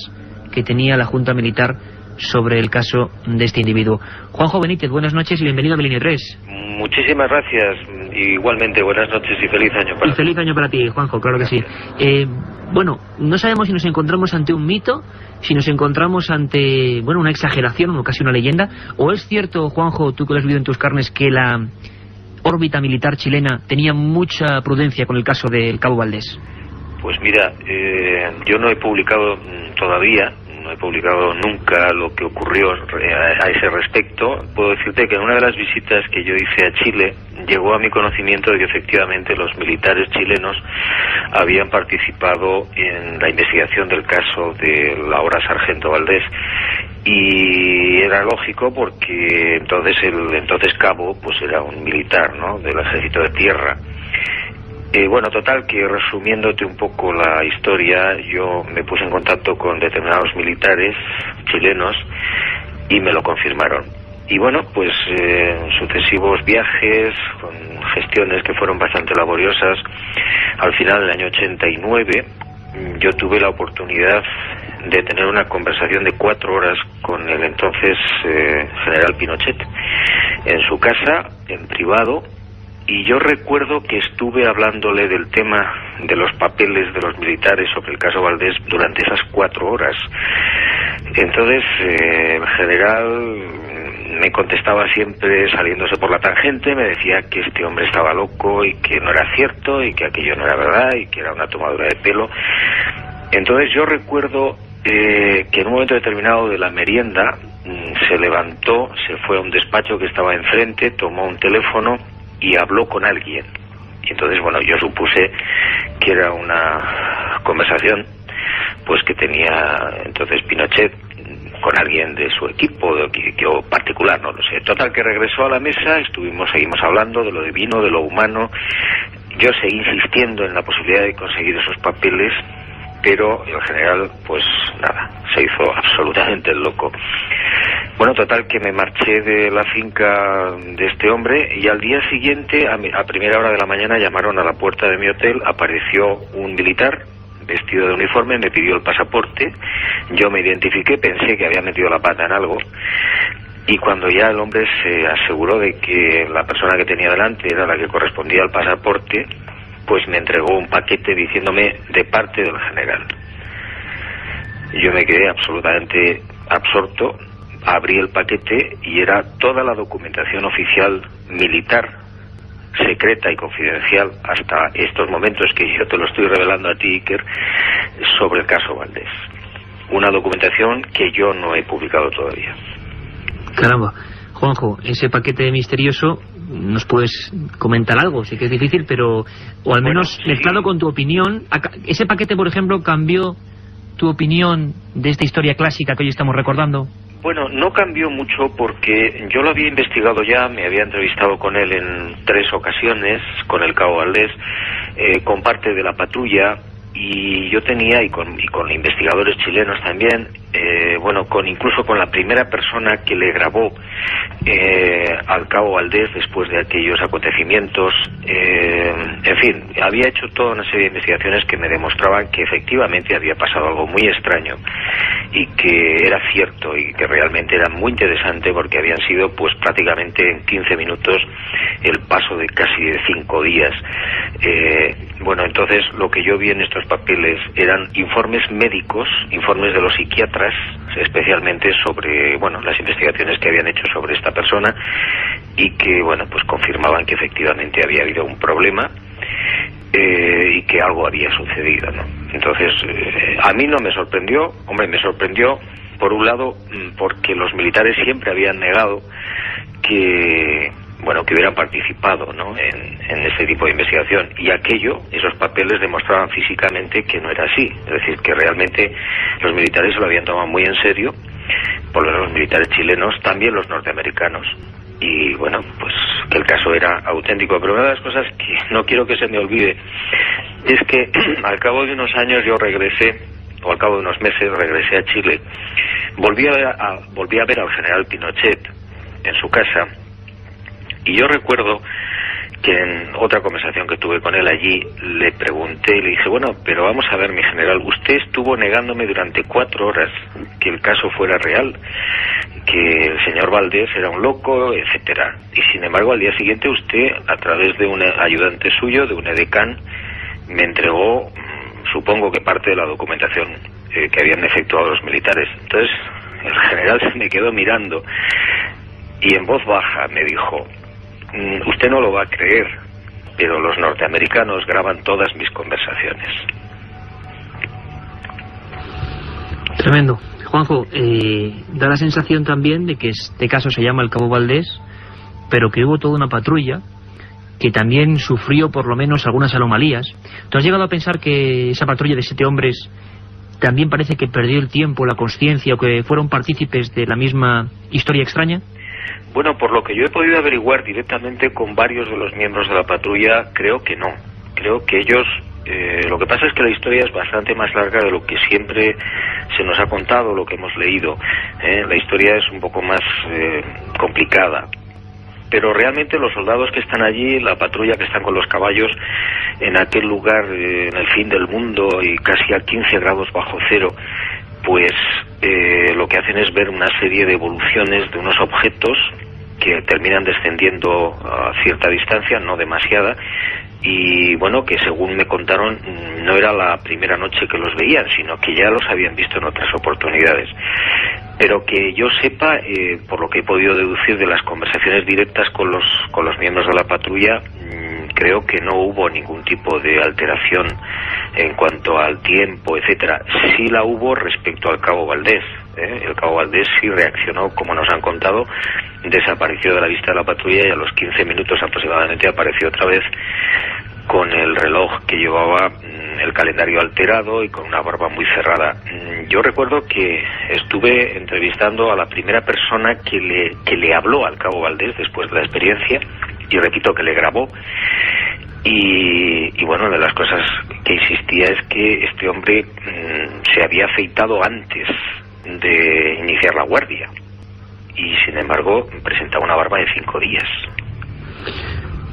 Speaker 2: que tenía la Junta Militar sobre el caso de este individuo. Juanjo Benítez, buenas noches y bienvenido a Milenio 3.
Speaker 9: Muchísimas gracias. Igualmente, buenas noches y feliz año para ti.
Speaker 2: Y feliz año para ti, Juanjo, claro que sí. Bueno, no sabemos si nos encontramos ante un mito, si nos encontramos ante, bueno, una exageración o casi una leyenda, o es cierto, Juanjo, tú que lo has vivido en tus carnes, que la órbita militar chilena tenía mucha prudencia con el caso del cabo Valdés.
Speaker 9: Pues mira, yo no he publicado todavía, no he publicado nunca lo que ocurrió a ese respecto. Puedo decirte que en una de las visitas que yo hice a Chile llegó a mi conocimiento de que efectivamente los militares chilenos habían participado en la investigación del caso del ahora sargento Valdés, y era lógico porque entonces el entonces cabo pues era un militar, ¿no?, del ejército de tierra. Bueno, total, que resumiéndote un poco la historia, yo me puse en contacto con determinados militares chilenos y me lo confirmaron. Y bueno, pues sucesivos viajes, con gestiones que fueron bastante laboriosas, al final del año 89, yo tuve la oportunidad de tener una conversación de 4 horas con el entonces general Pinochet, en su casa, en privado. Y yo recuerdo que estuve hablándole del tema de los papeles de los militares sobre el caso Valdés durante esas 4 horas. Entonces, el general me contestaba siempre saliéndose por la tangente, me decía que este hombre estaba loco y que no era cierto y que aquello no era verdad y que era una tomadura de pelo. Entonces yo recuerdo que en un momento determinado de la merienda se levantó, se fue a un despacho que estaba enfrente, tomó un teléfono y habló con alguien. Y entonces, bueno, yo supuse que era una conversación pues que tenía entonces Pinochet con alguien de su equipo o particular, no lo sé. Total, que regresó a la mesa, seguimos hablando de lo divino, de lo humano. Yo seguí insistiendo en la posibilidad de conseguir esos papeles, pero el general, pues nada, se hizo absolutamente el loco. Bueno, total, que me marché de la finca de este hombre y al día siguiente, a primera hora de la mañana, llamaron a la puerta de mi hotel, apareció un militar vestido de uniforme, me pidió el pasaporte, yo me identifiqué, pensé que había metido la pata en algo, y cuando ya el hombre se aseguró de que la persona que tenía delante era la que correspondía al pasaporte, pues me entregó un paquete diciéndome de parte del general. Yo me quedé absolutamente absorto, abrí el paquete y era toda la documentación oficial militar, secreta y confidencial hasta estos momentos que yo te lo estoy revelando a ti, Iker, sobre el caso Valdés. Una documentación que yo no he publicado todavía.
Speaker 2: Caramba. Juanjo, ese paquete misterioso, ¿nos puedes comentar algo? Sé que es difícil, pero o al menos sí, mezclado con tu opinión. ¿Ese paquete, por ejemplo, cambió tu opinión de esta historia clásica que hoy estamos recordando?
Speaker 9: Bueno, no cambió mucho porque yo lo había investigado ya, me había entrevistado con él en 3 ocasiones, con el cabo Valdés, con parte de la patrulla, y yo tenía, y con investigadores chilenos también, bueno, incluso con la primera persona que le grabó al cabo Valdés después de aquellos acontecimientos, en fin, había hecho toda una serie de investigaciones que me demostraban que efectivamente había pasado algo muy extraño y que era cierto y que realmente era muy interesante porque habían sido pues prácticamente en 15 minutos el paso de casi de 5 días. Bueno, entonces lo que yo vi en estos papeles eran informes médicos, informes de los psiquiatras, especialmente sobre, bueno, las investigaciones que habían hecho sobre esta persona y que, bueno, pues confirmaban que efectivamente había habido un problema y que algo había sucedido, ¿no? Entonces, a mí no me sorprendió, hombre, me sorprendió por un lado porque los militares siempre habían negado que, bueno, que hubieran participado, ¿no?, en ese tipo de investigación, y esos papeles demostraban físicamente que no era así, es decir, que realmente los militares se lo habían tomado muy en serio, por lo menos los militares chilenos, también los norteamericanos, y bueno, pues que el caso era auténtico. Pero una de las cosas que no quiero que se me olvide es que al cabo de unos años yo regresé, o al cabo de unos meses regresé a Chile, volví a ver al general Pinochet en su casa. Y yo recuerdo que en otra conversación que tuve con él allí, le pregunté y le dije, bueno, pero vamos a ver, mi general, usted estuvo negándome durante 4 horas que el caso fuera real, que el señor Valdés era un loco, etcétera. Y sin embargo, al día siguiente usted, a través de un ayudante suyo, de un edecán, me entregó, supongo que parte de la documentación que habían efectuado los militares. Entonces, el general se me quedó mirando y en voz baja me dijo, usted no lo va a creer, pero los norteamericanos graban todas mis conversaciones.
Speaker 2: Tremendo. Juanjo, da la sensación también de que este caso se llama el cabo Valdés, pero que hubo toda una patrulla que también sufrió por lo menos algunas anomalías. ¿Tú has llegado a pensar que esa patrulla de 7 hombres también parece que perdió el tiempo, la consciencia, o que fueron partícipes de la misma historia extraña?
Speaker 9: Bueno, por lo que yo he podido averiguar directamente con varios de los miembros de la patrulla, creo que no. Creo que ellos... lo que pasa es que la historia es bastante más larga de lo que siempre se nos ha contado, lo que hemos leído. La historia es un poco más complicada. Pero realmente los soldados que están allí, la patrulla que están con los caballos en aquel lugar, en el fin del mundo y casi a 15 grados bajo cero, pues lo que hacen es ver una serie de evoluciones de unos objetos que terminan descendiendo a cierta distancia, no demasiada, y bueno, que según me contaron no era la primera noche que los veían, sino que ya los habían visto en otras oportunidades. Pero que yo sepa, por lo que he podido deducir de las conversaciones directas con los miembros de la patrulla, creo que no hubo ningún tipo de alteración en cuanto al tiempo, etcétera. Sí la hubo respecto al cabo Valdés. El cabo Valdés sí reaccionó, como nos han contado, desapareció de la vista de la patrulla y a los 15 minutos aproximadamente apareció otra vez con el reloj que llevaba, el calendario alterado y con una barba muy cerrada. Yo recuerdo que estuve entrevistando a la primera persona que le habló al cabo Valdés después de la experiencia, y repito que le grabó, y bueno, de las cosas que insistía es que este hombre se había afeitado antes de iniciar la guardia y sin embargo presentaba una barba de 5 días.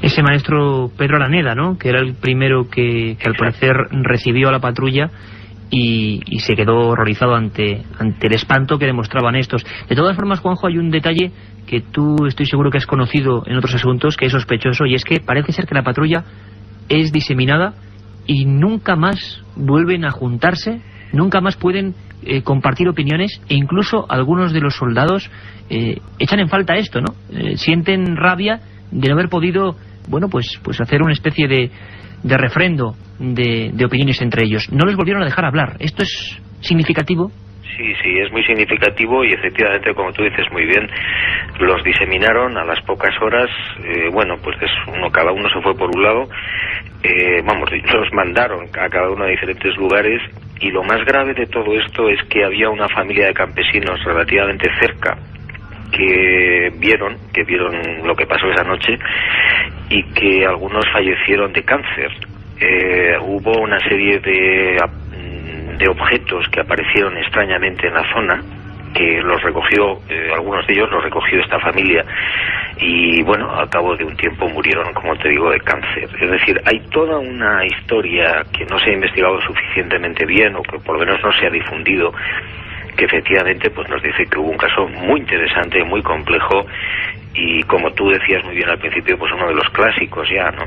Speaker 2: Ese maestro Pedro Araneda, ¿no?, que era el primero que al parecer recibió a la patrulla y se quedó horrorizado ante el espanto que demostraban estos. De todas formas, Juanjo, hay un detalle que tú estoy seguro que has conocido en otros asuntos, que es sospechoso, y es que parece ser que la patrulla es diseminada y nunca más vuelven a juntarse, nunca más pueden compartir opiniones, e incluso algunos de los soldados echan en falta esto, ¿no? Sienten rabia de no haber podido, bueno, pues hacer una especie de refrendo de opiniones entre ellos. No les volvieron a dejar hablar. ¿Esto es significativo?
Speaker 9: Sí, es muy significativo y efectivamente, como tú dices muy bien, los diseminaron a las pocas horas. Bueno, pues cada uno se fue por un lado. Los mandaron a cada uno a diferentes lugares, y lo más grave de todo esto es que había una familia de campesinos relativamente cerca que vieron lo que pasó esa noche y que algunos fallecieron de cáncer. Hubo una serie de objetos que aparecieron extrañamente en la zona, que los recogió, algunos de ellos los recogió esta familia, y bueno, al cabo de un tiempo murieron, como te digo, de cáncer. Es decir, hay toda una historia que no se ha investigado suficientemente bien, o que por lo menos no se ha difundido, que efectivamente pues nos dice que hubo un caso muy interesante, muy complejo, y como tú decías muy bien al principio, pues uno de los clásicos ya, ¿no?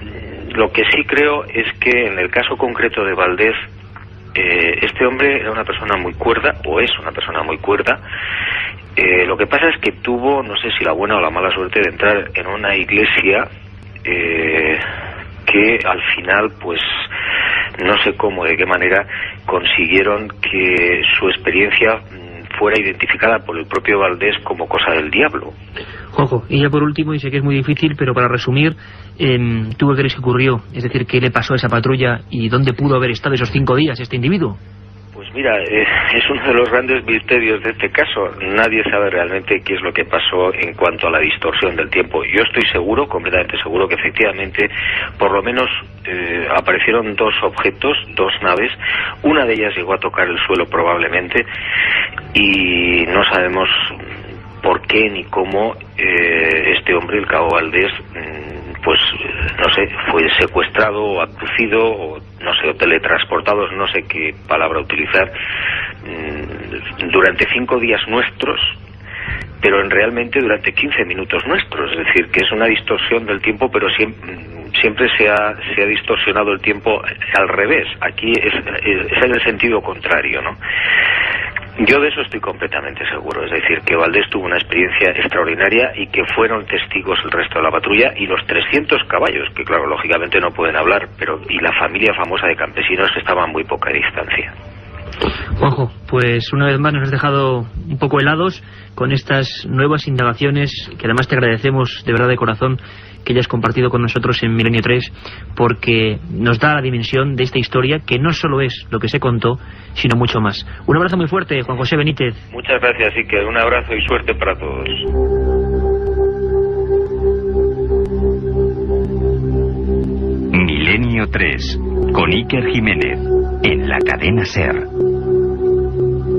Speaker 9: Lo que sí creo es que en el caso concreto de Valdés, este hombre era una persona muy cuerda, o es una persona muy cuerda. Lo que pasa es que tuvo, no sé si la buena o la mala suerte de entrar en una iglesia que al final, pues no sé cómo, de qué manera consiguieron que su experiencia fuera identificada por el propio Valdés como cosa del diablo.
Speaker 2: Juanjo, y ya por último, y sé que es muy difícil, pero para resumir, ¿tú qué crees que ocurrió? Es decir, ¿qué le pasó a esa patrulla y dónde pudo haber estado esos 5 días este individuo?
Speaker 9: Pues mira, es uno de los grandes misterios de este caso. Nadie sabe realmente qué es lo que pasó en cuanto a la distorsión del tiempo. Yo estoy seguro, completamente seguro, que efectivamente por lo menos aparecieron 2 objetos, 2 naves. Una de ellas llegó a tocar el suelo probablemente, y no sabemos por qué ni cómo este hombre, el cabo Valdés, pues no sé, fue secuestrado o abducido o no sé, o teletransportado, no sé qué palabra utilizar, durante 5 días nuestros, pero realmente durante 15 minutos nuestros. Es decir, que es una distorsión del tiempo, pero siempre se ha distorsionado el tiempo al revés. Aquí es en el sentido contrario, ¿no? Yo de eso estoy completamente seguro. Es decir, que Valdés tuvo una experiencia extraordinaria y que fueron testigos el resto de la patrulla y los 300 caballos, que claro, lógicamente no pueden hablar, y la familia famosa de campesinos que estaban a muy poca distancia.
Speaker 2: Juanjo, pues una vez más nos has dejado un poco helados con estas nuevas indagaciones, que además te agradecemos de verdad de corazón que hayas compartido con nosotros en Milenio 3, porque nos da la dimensión de esta historia, que no solo es lo que se contó, sino mucho más. Un abrazo muy fuerte, Juan José Benítez.
Speaker 9: Muchas gracias, y que un abrazo y suerte para todos.
Speaker 8: Milenio 3, con Iker Jiménez, en la cadena SER.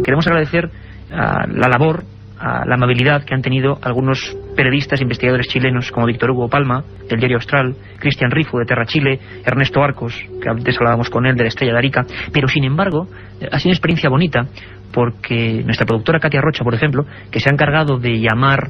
Speaker 2: Queremos agradecer a la labor, a la amabilidad que han tenido algunos periodistas e investigadores chilenos, como Víctor Hugo Palma, del Diario Austral, Cristian Rifo, de Terra Chile, Ernesto Arcos, que antes hablábamos con él, de la Estrella de Arica. Pero sin embargo, ha sido una experiencia bonita, porque nuestra productora Katia Rocha, por ejemplo, que se ha encargado de llamar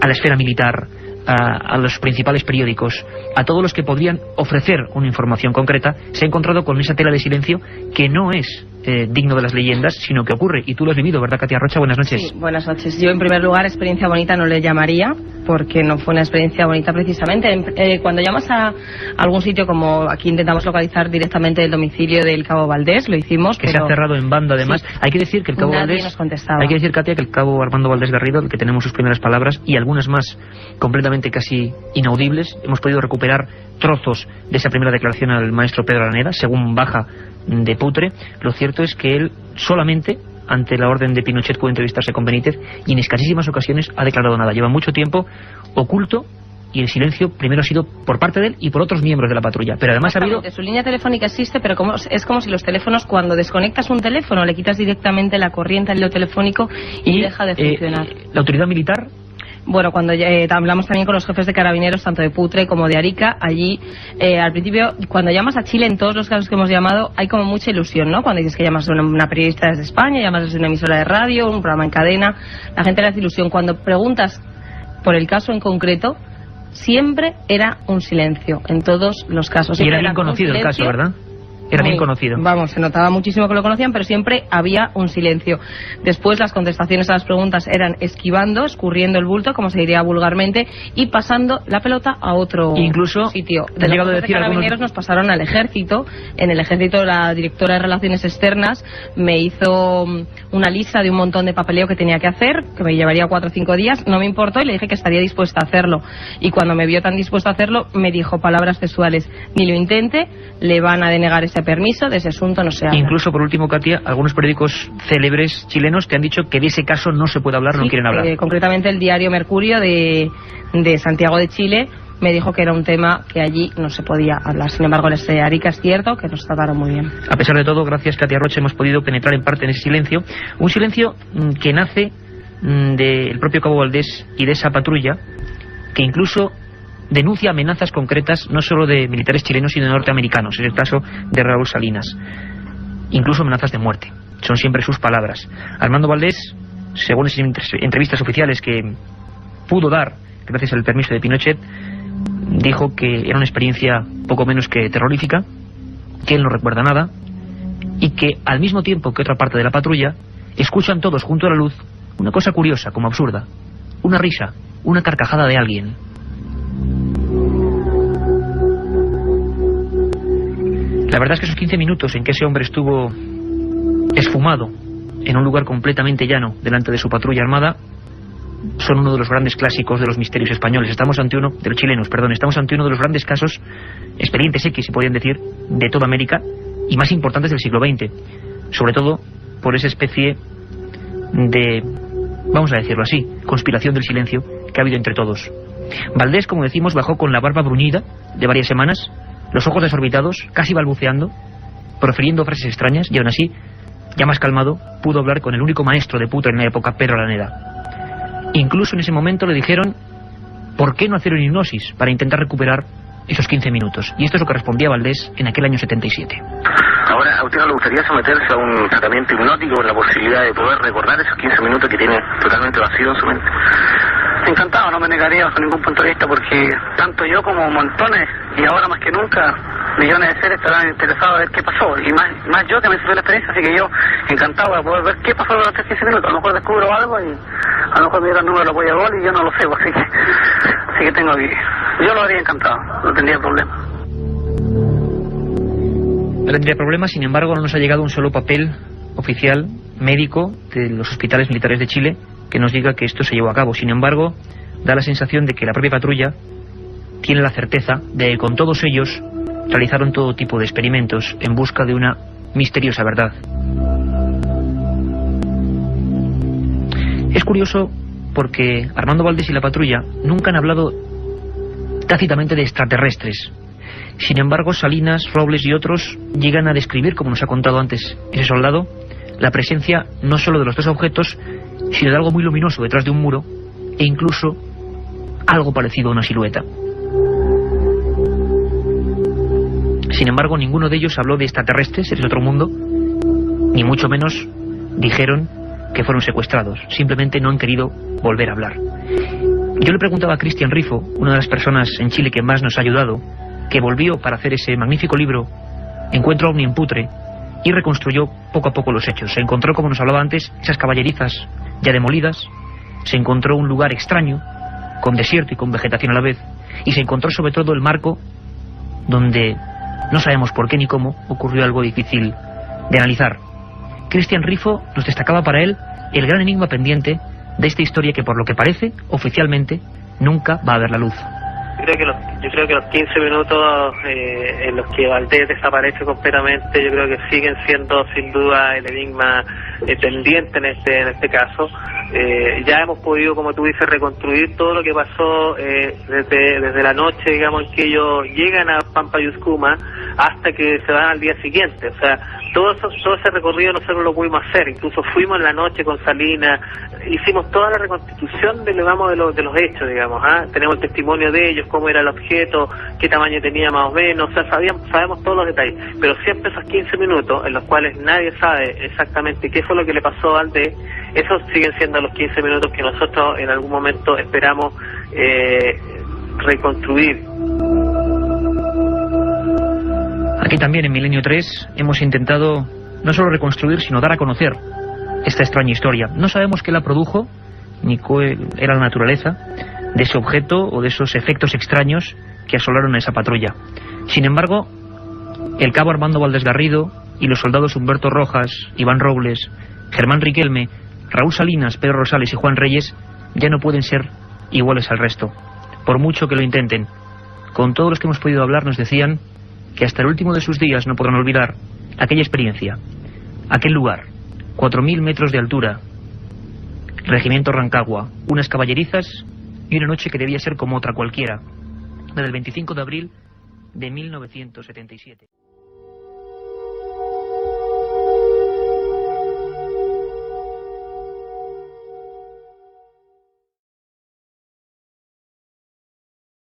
Speaker 2: a la esfera militar, a los principales periódicos, a todos los que podrían ofrecer una información concreta, se ha encontrado con esa tela de silencio que no es digno de las leyendas, sino que ocurre. Y tú lo has vivido, ¿verdad, Katia Rocha? Buenas noches.
Speaker 10: Sí, buenas noches. Yo, en primer lugar, experiencia bonita no le llamaría, porque no fue una experiencia bonita precisamente. Cuando llamas a algún sitio, como aquí intentamos localizar directamente el domicilio del Cabo Valdés, lo hicimos.
Speaker 2: Que se ha cerrado en banda, además. Sí. Hay que decir que el Cabo
Speaker 10: Nadie
Speaker 2: Valdés...
Speaker 10: nos contestaba.
Speaker 2: Hay que decir, Katia, que el Cabo Armando Valdés Garrido, el que tenemos sus primeras palabras, y algunas más completamente casi inaudibles, hemos podido recuperar trozos de esa primera declaración al maestro Pedro Araneda, según baja de Putre. Lo cierto es que él solamente, ante la orden de Pinochet, puede entrevistarse con Benítez, y en escasísimas ocasiones ha declarado nada. Lleva mucho tiempo oculto, y el silencio primero ha sido por parte de él y por otros miembros de la patrulla. Pero además ha habido...
Speaker 10: Su línea telefónica existe, pero es como si los teléfonos, cuando desconectas un teléfono, le quitas directamente la corriente al hilo telefónico y deja de funcionar.
Speaker 2: ¿La autoridad militar?
Speaker 10: Bueno, cuando hablamos también con los jefes de carabineros, tanto de Putre como de Arica, allí, al principio, cuando llamas a Chile, en todos los casos que hemos llamado, hay como mucha ilusión, ¿no? Cuando dices que llamas a una periodista desde España, llamas desde una emisora de radio, un programa en cadena, la gente le hace ilusión. Cuando preguntas por el caso en concreto, siempre era un silencio, en todos los casos.
Speaker 2: Y era bien conocido el caso, ¿verdad? Era bien conocido.
Speaker 10: Vamos, se notaba muchísimo que lo conocían, pero siempre había un silencio. Después las contestaciones a las preguntas eran esquivando, escurriendo el bulto, como se diría vulgarmente, y pasando la pelota a otro sitio.
Speaker 2: ¿Te has llegado a decir
Speaker 10: carabineros nos pasaron al ejército. En el ejército la directora de Relaciones Externas me hizo una lista de un montón de papeleo que tenía que hacer, que me llevaría 4 o 5 días. No me importó y le dije que estaría dispuesta a hacerlo. Y cuando me vio tan dispuesta a hacerlo, me dijo palabras textuales: ni lo intente, le van a denegar ese permiso, de ese asunto no se habla.
Speaker 2: Incluso, por último, Katia, algunos periódicos célebres chilenos te han dicho que de ese caso no se puede hablar, no quieren hablar.
Speaker 10: Concretamente el diario Mercurio de Santiago de Chile me dijo que era un tema que allí no se podía hablar. Sin embargo, el Arica es cierto que nos trataron muy bien.
Speaker 2: A pesar de todo, gracias, Katia Rocha, hemos podido penetrar en parte en ese silencio. Un silencio que nace del propio Cabo Valdés y de esa patrulla, que incluso denuncia amenazas concretas no solo de militares chilenos sino de norteamericanos. Es el caso de Raúl Salinas. Incluso amenazas de muerte. Son siempre sus palabras. Armando Valdés, según esas entrevistas oficiales que pudo dar gracias al permiso de Pinochet, dijo que era una experiencia poco menos que terrorífica, que él no recuerda nada, y que al mismo tiempo que otra parte de la patrulla escuchan todos junto a la luz una cosa curiosa, como absurda: una risa, una carcajada de alguien. La verdad es que esos 15 minutos en que ese hombre estuvo esfumado en un lugar completamente llano delante de su patrulla armada son uno de los grandes clásicos de los misterios españoles. Estamos ante uno de los chilenos, perdón. Estamos ante uno de los grandes casos, expedientes X, se podrían decir, de toda América y más importantes del siglo XX. Sobre todo por esa especie de, vamos a decirlo así, conspiración del silencio que ha habido entre todos. Valdés, como decimos, bajó con la barba bruñida de varias semanas, los ojos desorbitados, casi balbuceando, profiriendo frases extrañas, y aún así, ya más calmado, pudo hablar con el único maestro de Putre en la época, Pedro Araneda. Incluso en ese momento le dijeron ¿por qué no hacer una hipnosis para intentar recuperar esos 15 minutos? Y esto es lo que respondía Valdés en aquel año 77.
Speaker 6: Ahora, ¿a usted no le gustaría someterse a un tratamiento hipnótico con la posibilidad de poder recordar esos 15 minutos que tiene totalmente vacío en su mente? Encantado, no me negaría bajo ningún punto de vista, porque tanto yo como montones, y ahora más que nunca, millones de seres estarán interesados a ver qué pasó, y más yo que me sufrí la experiencia, así que yo encantado de poder ver qué pasó durante 15 minutos. A lo mejor descubro algo y a lo mejor me dieron el número de apoyo a gol y yo no lo sé, así que tengo que... Yo lo haría encantado, no tendría problema.
Speaker 2: No tendría problema, sin embargo no nos ha llegado un solo papel oficial médico de los hospitales militares de Chile que nos diga que esto se llevó a cabo. Sin embargo, da la sensación de que la propia patrulla tiene la certeza de que con todos ellos realizaron todo tipo de experimentos en busca de una misteriosa verdad. Es curioso porque Armando Valdés y la patrulla nunca han hablado tácitamente de extraterrestres. Sin embargo, Salinas, Robles y otros llegan a describir, como nos ha contado antes ese soldado, la presencia no solo de los dos objetos, sino de algo muy luminoso detrás de un muro, e incluso algo parecido a una silueta. Sin embargo, ninguno de ellos habló de extraterrestres, seres de otro mundo, ni mucho menos dijeron que fueron secuestrados. Simplemente no han querido volver a hablar. Yo le preguntaba a Cristian Rifo, una de las personas en Chile que más nos ha ayudado, que volvió para hacer ese magnífico libro Encuentro OVNI en Putre, y reconstruyó poco a poco los hechos. Se encontró, como nos hablaba antes, esas caballerizas ya demolidas, se encontró un lugar extraño, con desierto y con vegetación a la vez, y se encontró sobre todo el marco donde no sabemos por qué ni cómo ocurrió algo difícil de analizar. Cristian Rifo nos destacaba para él el gran enigma pendiente de esta historia que, por lo que parece, oficialmente, nunca va a ver la luz.
Speaker 3: Yo creo que los 15 minutos en los que Valdés desaparece completamente, yo creo que siguen siendo sin duda el enigma pendiente en este caso. Ya hemos podido, como tú dices, reconstruir todo lo que pasó desde la noche, digamos, en que ellos llegan a Pampa Yuscuma hasta que se van al día siguiente. O sea, todo ese recorrido nosotros lo pudimos hacer, incluso fuimos en la noche con Salinas, hicimos toda la reconstitución de los hechos, digamos, tenemos el testimonio de ellos, cómo era el objeto, qué tamaño tenía más o menos, o sea, sabemos todos los detalles, pero siempre esos 15 minutos en los cuales nadie sabe exactamente qué fue lo que le pasó a Valdés, esos siguen siendo los 15 minutos que nosotros en algún momento esperamos reconstruir.
Speaker 2: Aquí también en Milenio 3 hemos intentado no solo reconstruir, sino dar a conocer esta extraña historia. No sabemos qué la produjo, ni cuál era la naturaleza de ese objeto o de esos efectos extraños que asolaron a esa patrulla. Sin embargo, el cabo Armando Valdés Garrido y los soldados Humberto Rojas, Iván Robles, Germán Riquelme, Raúl Salinas, Pedro Rosales y Juan Reyes ya no pueden ser iguales al resto, por mucho que lo intenten. Con todos los que hemos podido hablar nos decían que hasta el último de sus días no podrán olvidar aquella experiencia, aquel lugar, 4.000 metros de altura, Regimiento Rancagua, unas caballerizas y una noche que debía ser como otra cualquiera, la del 25 de abril de 1977.